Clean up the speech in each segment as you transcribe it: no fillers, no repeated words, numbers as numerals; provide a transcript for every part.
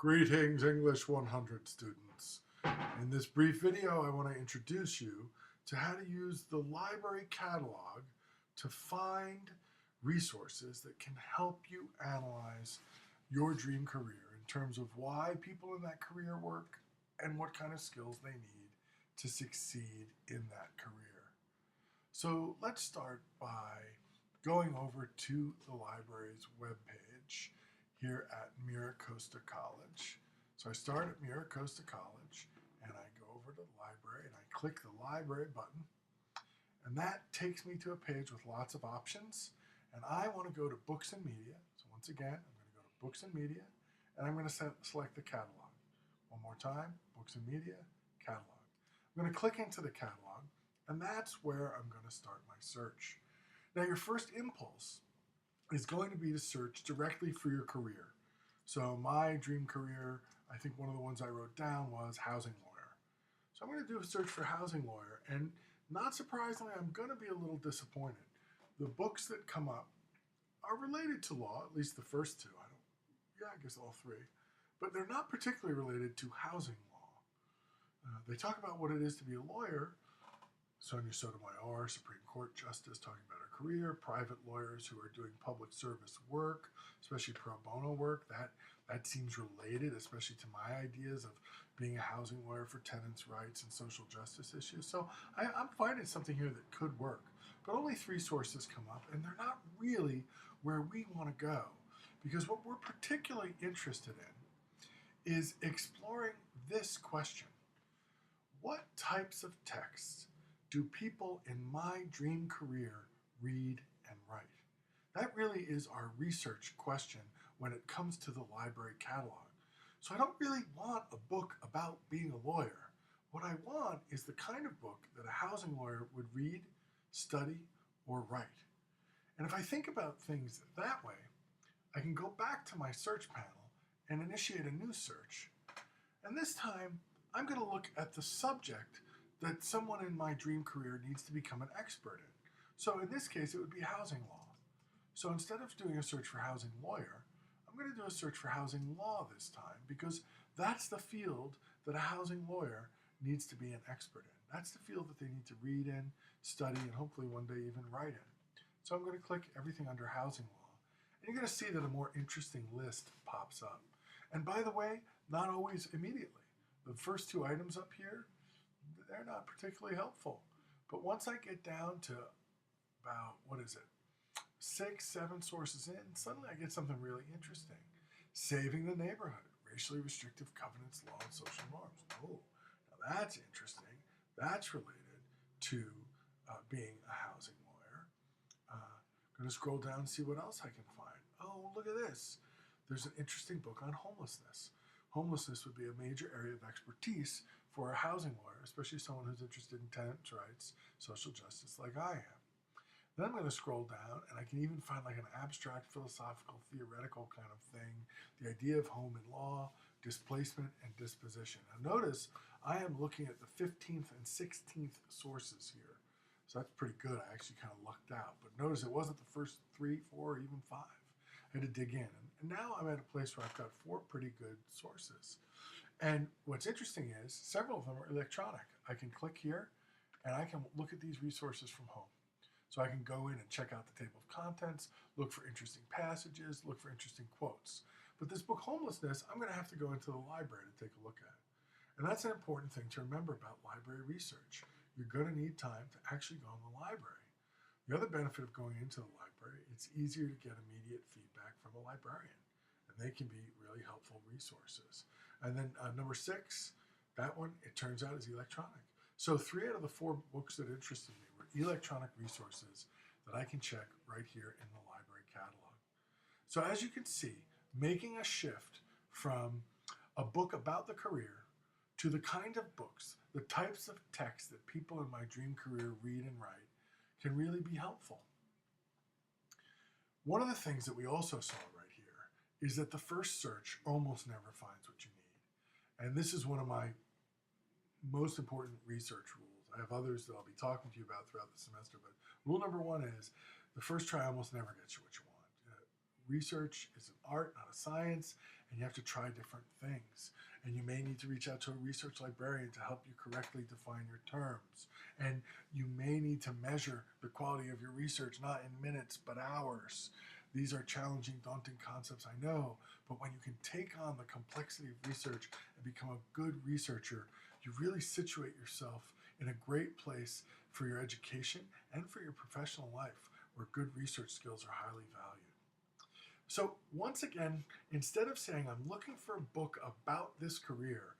Greetings, English 100 students. In this brief video, I want to introduce you to how to use the library catalog to find resources that can help you analyze your dream career in terms of why people in that career work and what kind of skills they need to succeed in that career. So let's start by going over to the library's webpage here at MiraCosta College. So I start at MiraCosta College and I go over to the library and I click the library button, and that takes me to a page with lots of options, and I want to go to books and media. So once again, I'm going to go to books and media and I'm going to select the catalog. One more time, books and media, catalog. I'm going to click into the catalog, and that's where I'm going to start my search. Now, your first impulse is going to be to search directly for your career. So my dream career, I think one of the ones I wrote down was housing lawyer. So I'm going to do a search for housing lawyer, and not surprisingly, I'm going to be a little disappointed. The books that come up are related to law, at least the first two. I guess all three. But they're not particularly related to housing law. They talk about what it is to be a lawyer. Sonia Sotomayor, Supreme Court Justice, talking about her career, private lawyers who are doing public service work, especially pro bono work. That seems related, especially to my ideas of being a housing lawyer for tenants' rights and social justice issues. So I'm finding something here that could work. But only 3 sources come up, and they're not really where we want to go. Because what we're particularly interested in is exploring this question. What types of texts do people in my dream career read and write? That really is our research question when it comes to the library catalog. So I don't really want a book about being a lawyer. What I want is the kind of book that a housing lawyer would read, study, or write. And if I think about things that way, I can go back to my search panel and initiate a new search. And this time, I'm going to look at the subject that someone in my dream career needs to become an expert in. So in this case, it would be housing law. So instead of doing a search for housing lawyer, I'm going to do a search for housing law this time, because that's the field that a housing lawyer needs to be an expert in. That's the field that they need to read in, study, and hopefully one day even write in. So I'm going to click everything under housing law, and you're going to see that a more interesting list pops up. And by the way, not always immediately. The first 2 items up here, they're not particularly helpful. But once I get down to about, 6, 7 sources in, suddenly I get something really interesting. Saving the neighborhood, racially restrictive covenants, law, and social norms. Oh, now that's interesting. That's related to being a housing lawyer. I'm going to scroll down and see what else I can find. Oh, look at this. There's an interesting book on homelessness. Homelessness would be a major area of expertise for a housing lawyer, especially someone who's interested in tenants' rights, social justice like I am. Then I'm going to scroll down, and I can even find like an abstract, philosophical, theoretical kind of thing, the idea of home in law, displacement, and disposition. Now notice I am looking at the 15th and 16th sources here. So that's pretty good. I actually kind of lucked out. But notice it wasn't the first 3, 4, or even 5. I had to dig in. And now I'm at a place where I've got 4 pretty good sources. And what's interesting is several of them are electronic. I can click here and I can look at these resources from home. So I can go in and check out the table of contents, look for interesting passages, look for interesting quotes. But this book, Homelessness, I'm going to have to go into the library to take a look at. And that's an important thing to remember about library research. You're going to need time to actually go in the library. The other benefit of going into the library, it's easier to get immediate feedback from a librarian. And they can be really helpful resources. And then number 6, that one, it turns out, is electronic. So 3 out of the 4 books that interested me were electronic resources that I can check right here in the library catalog. So as you can see, making a shift from a book about the career to the kind of books, the types of texts that people in my dream career read and write can really be helpful. One of the things that we also saw right here is that the first search almost never finds what you need. And this is one of my most important research rules. I have others that I'll be talking to you about throughout the semester, but rule number 1 is the first try almost never gets you what you want. Research is an art, not a science, and you have to try different things. And you may need to reach out to a research librarian to help you correctly define your terms. And you may need to measure the quality of your research, not in minutes, but hours. These are challenging, daunting concepts, I know, but when you can take on the complexity of research and become a good researcher, you really situate yourself in a great place for your education and for your professional life, where good research skills are highly valued. So once again, instead of saying, I'm looking for a book about this career,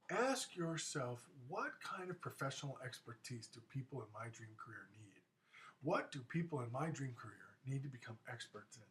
ask yourself, what kind of professional expertise do people in my dream career need? What do people in my dream career need to become experts in?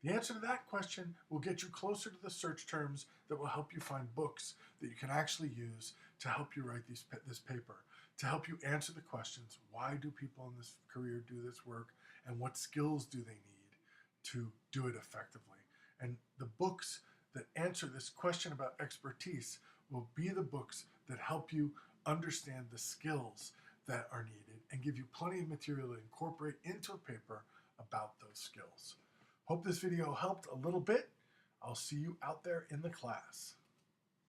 The answer to that question will get you closer to the search terms that will help you find books that you can actually use to help you write this paper, to help you answer the questions, why do people in this career do this work, and what skills do they need to do it effectively? And the books that answer this question about expertise will be the books that help you understand the skills that are needed and give you plenty of material to incorporate into a paper about those skills. Hope this video helped a little bit. I'll see you out there in the class.